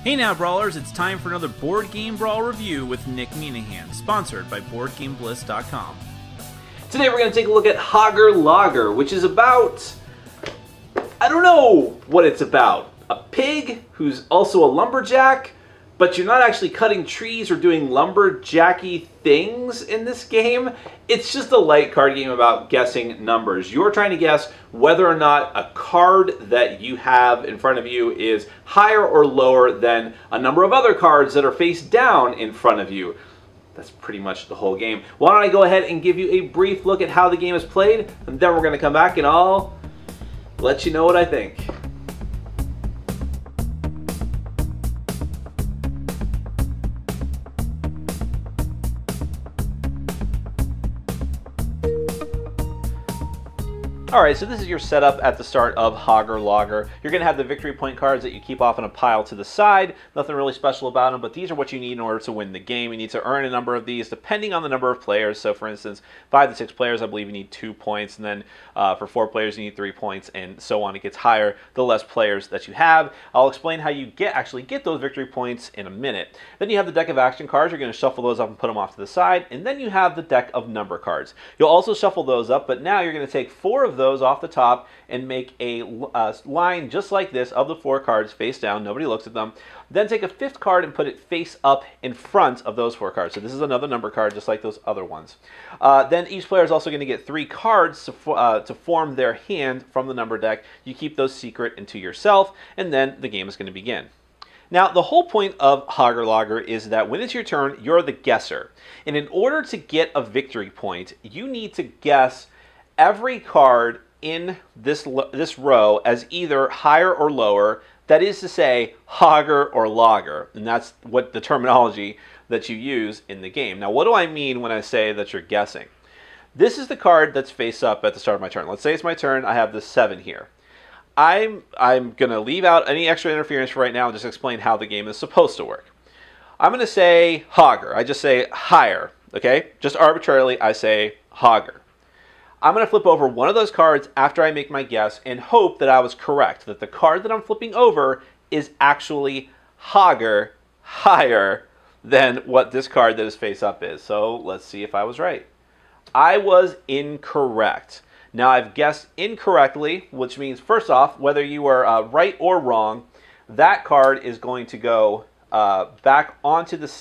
Hey now, Brawlers, it's time for another Board Game Brawl review with Nick Minahan, sponsored by BoardGameBliss.com. Today we're going to take a look at Hogger Logger, which is about... I don't know what it's about. A pig who's also a lumberjack, but you're not actually cutting trees or doing lumberjacky things in this game. It's just a light card game about guessing numbers. You're trying to guess whether or not a card that you have in front of you is higher or lower than a number of other cards that are face down in front of you. That's pretty much the whole game. Why don't I go ahead and give you a brief look at how the game is played, and then we're going to come back and I'll let you know what I think. Alright, so this is your setup at the start of Hogger Logger. You're going to have the victory point cards that you keep off in a pile to the side. Nothing really special about them, but these are what you need in order to win the game. You need to earn a number of these depending on the number of players. So for instance, 5 to 6 players, I believe you need 2 points. And then for 4 players, you need 3 points, and so on. It gets higher the less players that you have. I'll explain how you actually get those victory points in a minute. Then you have the deck of action cards. You're going to shuffle those up and put them off to the side. And then you have the deck of number cards. You'll also shuffle those up, but now you're going to take 4 of those off the top and make a line just like this of the 4 cards face down. Nobody looks at them. Then take a 5th card and put it face up in front of those 4 cards. So this is another number card just like those other ones. Then each player is also going to get 3 cards to form their hand from the number deck. You keep those secret into yourself, and then the game is going to begin. Now, the whole point of Hogger Logger is that when it's your turn, you're the guesser. And in order to get a victory point, you need to guess every card in this row as either higher or lower. That is to say, Hogger or Logger. And that's what the terminology that you use in the game. Now, what do I mean when I say that you're guessing? This is the card that's face up at the start of my turn. Let's say it's my turn. I have the 7 here. I'm going to leave out any extra interference for right now and just explain how the game is supposed to work. I'm going to say Hogger. I just say higher, okay? Just arbitrarily, I say Hogger. I'm going to flip over one of those cards after I make my guess and hope that I was correct, that the card that I'm flipping over is actually Hogger higher than what this card that is face up is. So let's see if I was right. I was incorrect. Now I've guessed incorrectly, which means first off, whether you are right or wrong, that card is going to go back onto the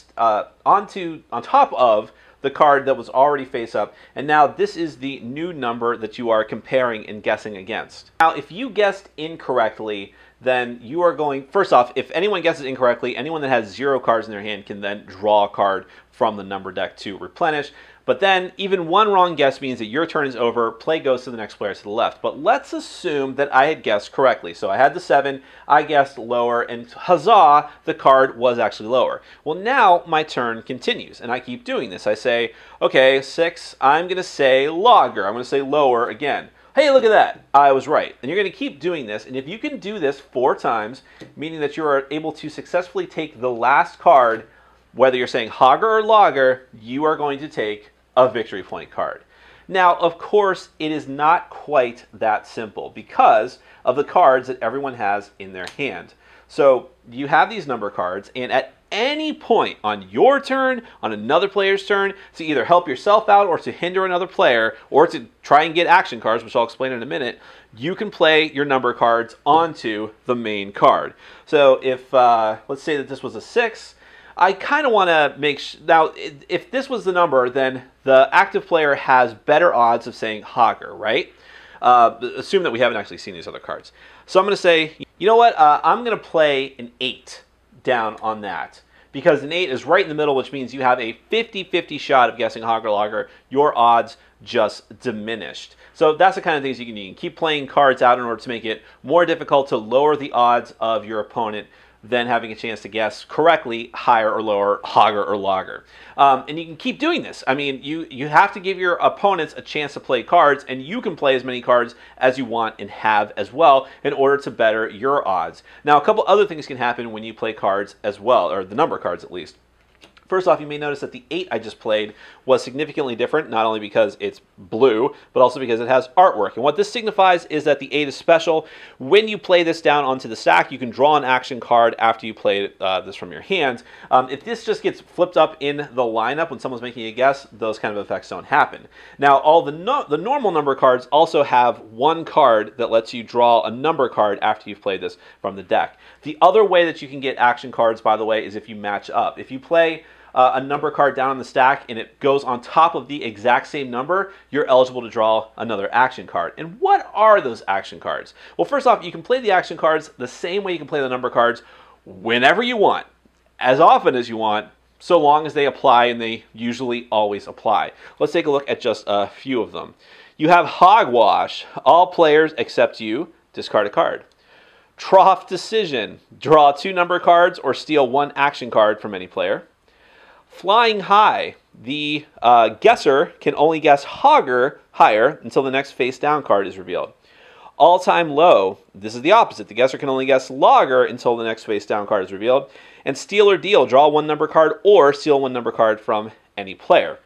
on top of the card that was already face up, and now this is the new number that you are comparing and guessing against. Now, if you guessed incorrectly, then you are going, first off, if anyone guesses incorrectly, anyone that has 0 cards in their hand can then draw a card from the number deck to replenish. But then, even one wrong guess means that your turn is over, play goes to the next player to the left. But let's assume that I had guessed correctly. So I had the 7, I guessed lower, and huzzah, the card was actually lower. Well, now my turn continues, and I keep doing this. I say, okay, 6, I'm going to say Logger. I'm going to say lower again. Hey, look at that. I was right. And you're going to keep doing this, and if you can do this 4 times, meaning that you are able to successfully take the last card, whether you're saying Hogger or Logger, you are going to take a victory point card. Now, of course, it is not quite that simple because of the cards that everyone has in their hand. So you have these number cards, and at any point on your turn, on another player's turn, to either help yourself out or to hinder another player or to try and get action cards, which I'll explain in a minute, you can play your number cards onto the main card. So if, let's say that this was a 6, I kind of want to make now, if this was the number, then the active player has better odds of saying Hogger, right? Assume that we haven't actually seen these other cards. So I'm going to say, you know what, I'm going to play an 8 down on that. Because an 8 is right in the middle, which means you have a 50-50 shot of guessing Hogger Logger. Your odds just diminished. So that's the kind of things you can do. You can keep playing cards out in order to make it more difficult to lower the odds of your opponent than having a chance to guess correctly higher or lower, Hogger or Logger. And you can keep doing this. I mean, you have to give your opponents a chance to play cards, and you can play as many cards as you want and have as well in order to better your odds. Now, a couple other things can happen when you play cards as well, or the number cards at least. First off, you may notice that the 8 I just played was significantly different, not only because it's blue, but also because it has artwork. And what this signifies is that the 8 is special. When you play this down onto the stack, you can draw an action card after you play this from your hand. If this just gets flipped up in the lineup when someone's making a guess, those kind of effects don't happen. Now, all the normal number cards also have one card that lets you draw a number card after you've played this from the deck. The other way that you can get action cards, by the way, is if you match up. If you play a number card down on the stack and it goes on top of the exact same number, you're eligible to draw another action card. And what are those action cards? Well, first off, you can play the action cards the same way you can play the number cards whenever you want, as often as you want, so long as they apply, and they usually always apply. Let's take a look at just a few of them. You have Hogwash. All players except you discard a card. Trough Decision. Draw 2 number cards or steal 1 action card from any player. Flying High. The guesser can only guess Hogger higher until the next face down card is revealed. All-Time Low. This is the opposite. The guesser can only guess Logger until the next face down card is revealed. And Steal or Deal. Draw 1 number card or steal 1 number card from any player.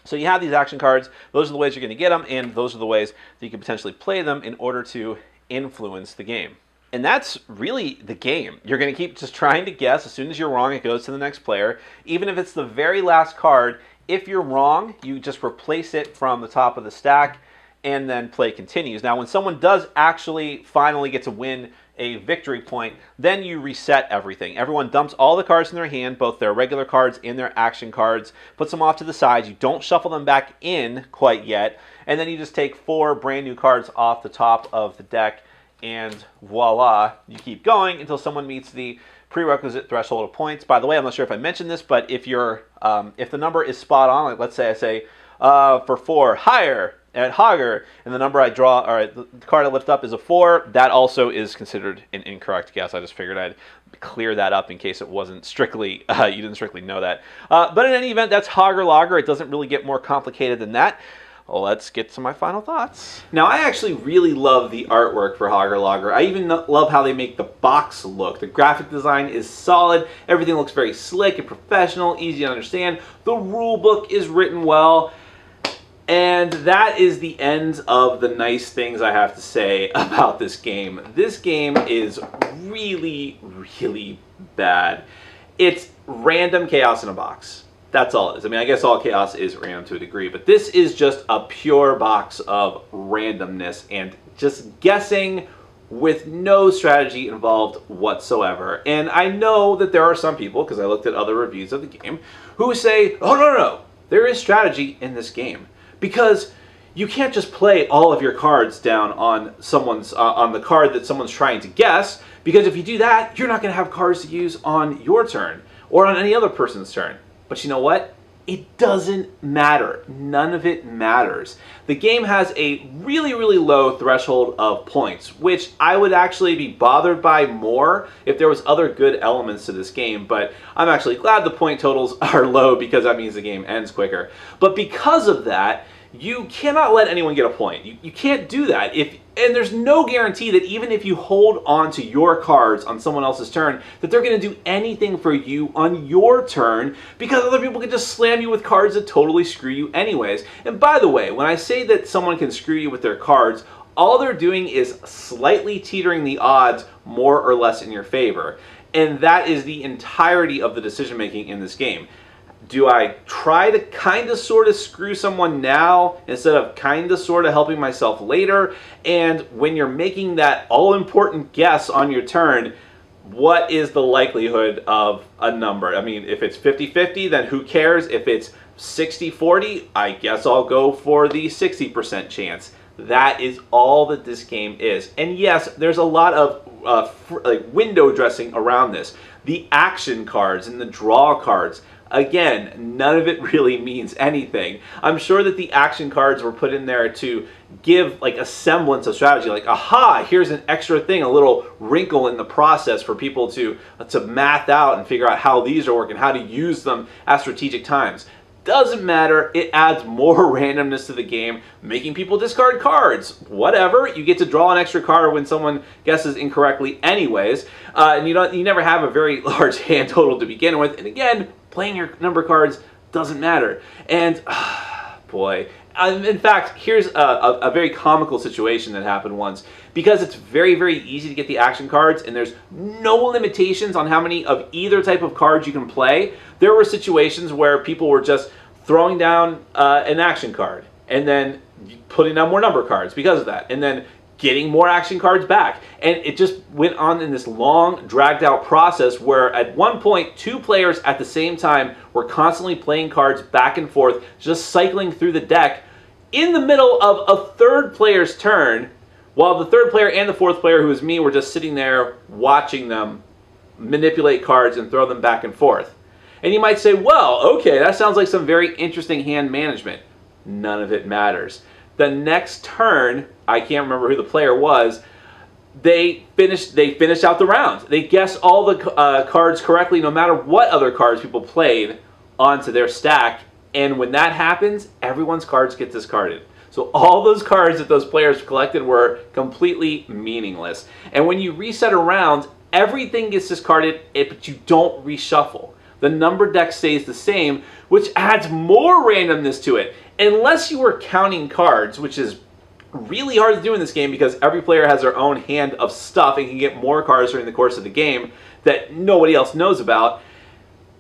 So you have these action cards. Those are the ways you're going to get them, and those are the ways that you can potentially play them in order to influence the game. And that's really the game. You're going to keep just trying to guess. As soon as you're wrong, it goes to the next player. Even if it's the very last card, if you're wrong, you just replace it from the top of the stack, and then play continues. Now, when someone does actually finally get to win a victory point, then you reset everything. Everyone dumps all the cards in their hand, both their regular cards and their action cards, puts them off to the side. You don't shuffle them back in quite yet, and then you just take 4 brand new cards off the top of the deck, and voila, you keep going until someone meets the prerequisite threshold of points. By the way, I'm not sure if I mentioned this, but if you're if the number is spot on, like let's say I say for 4 higher at Hogger, and the number I draw, or the card I lift up is a 4, that also is considered an incorrect guess. I just figured I'd clear that up in case it wasn't strictly, you didn't strictly know that. But in any event, that's Hogger Logger. It doesn't really get more complicated than that. Let's get to my final thoughts. Now, I actually really love the artwork for Hogger Logger. I even love how they make the box look. The graphic design is solid. Everything looks very slick and professional, easy to understand. The rule book is written well. And that is the end of the nice things I have to say about this game. This game is really, really bad. It's random chaos in a box. That's all it is. I mean, I guess all chaos is random to a degree, but this is just a pure box of randomness and just guessing with no strategy involved whatsoever. And I know that there are some people, because I looked at other reviews of the game, who say, oh, no, there is strategy in this game. Because you can't just play all of your cards down on someone's on the card that someone's trying to guess, because if you do that, you're not going to have cards to use on your turn or on any other person's turn. But you know what? It doesn't matter. None of it matters. The game has a really, really low threshold of points, which I would actually be bothered by more if there was other good elements to this game, but I'm actually glad the point totals are low because that means the game ends quicker. But because of that, you cannot let anyone get a point. You can't do that. And there's no guarantee that even if you hold on to your cards on someone else's turn, that they're going to do anything for you on your turn, because other people can just slam you with cards that totally screw you anyways. And by the way, when I say that someone can screw you with their cards, all they're doing is slightly teetering the odds more or less in your favor. And that is the entirety of the decision making in this game. Do I try to kind of sort of screw someone now instead of kind of sort of helping myself later? And when you're making that all-important guess on your turn, what is the likelihood of a number? I mean, if it's 50-50, then who cares? If it's 60-40, I guess I'll go for the 60% chance. That is all that this game is. And yes, there's a lot of like window dressing around this. The action cards and the draw cards, again, none of it really means anything. I'm sure that the action cards were put in there to give like a semblance of strategy, like, aha, here's an extra thing, a little wrinkle in the process for people to math out and figure out how these are working, how to use them at strategic times. Doesn't matter, it adds more randomness to the game, making people discard cards. Whatever, you get to draw an extra card when someone guesses incorrectly anyways, and you never have a very large hand total to begin with, and again, playing your number cards doesn't matter. And, boy, in fact, here's a very comical situation that happened once. Because it's very, very easy to get the action cards and there's no limitations on how many of either type of cards you can play, there were situations where people were just throwing down an action card and then putting down more number cards because of that, and then getting more action cards back. And it just went on in this long, dragged out process where at one point, 2 players at the same time were constantly playing cards back and forth, just cycling through the deck in the middle of a third player's turn, while the third player and the fourth player, who was me, were just sitting there watching them manipulate cards and throw them back and forth. And you might say, well, okay, that sounds like some very interesting hand management. None of it matters. The next turn, I can't remember who the player was, they finished out the round. They guessed all the cards correctly, no matter what other cards people played onto their stack. And when that happens, everyone's cards get discarded. So all those cards that those players collected were completely meaningless. And when you reset a round, everything gets discarded, but you don't reshuffle. The number deck stays the same, which adds more randomness to it. Unless you were counting cards, which is really hard to do in this game because every player has their own hand of stuff and can get more cards during the course of the game that nobody else knows about.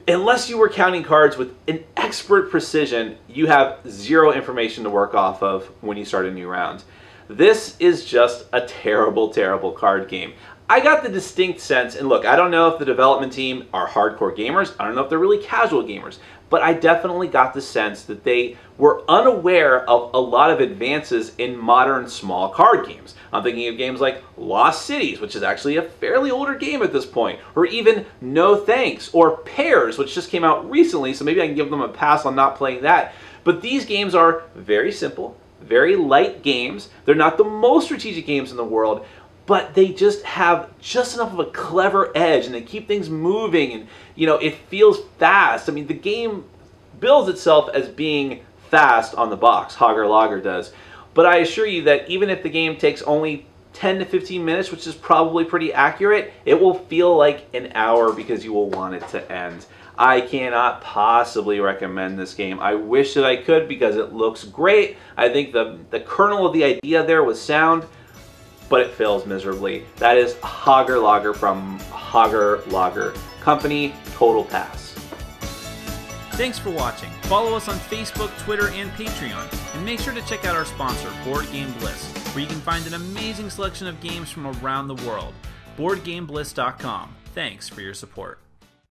Unless you were counting cards with an expert precision, you have zero information to work off of when you start a new round. This is just a terrible, terrible card game. I got the distinct sense, and look, I don't know if the development team are hardcore gamers, I don't know if they're really casual gamers, but I definitely got the sense that they were unaware of a lot of advances in modern small card games. I'm thinking of games like Lost Cities, which is actually a fairly older game at this point, or even No Thanks, or Pairs, which just came out recently, so maybe I can give them a pass on not playing that. But these games are very simple, very light games. They're not the most strategic games in the world, but they just have just enough of a clever edge, and they keep things moving, and it feels fast. I mean, the game bills itself as being fast on the box. Hogger Logger does. But I assure you that even if the game takes only 10 to 15 minutes, which is probably pretty accurate, it will feel like an hour because you will want it to end. I cannot possibly recommend this game. I wish that I could because it looks great. I think the kernel of the idea there was sound, but it fails miserably. That is Hogger Logger from Hogger Logger Company. Total pass. Thanks for watching. Follow us on Facebook, Twitter, and Patreon. And make sure to check out our sponsor, Board Game Bliss, where you can find an amazing selection of games from around the world. BoardGameBliss.com. Thanks for your support.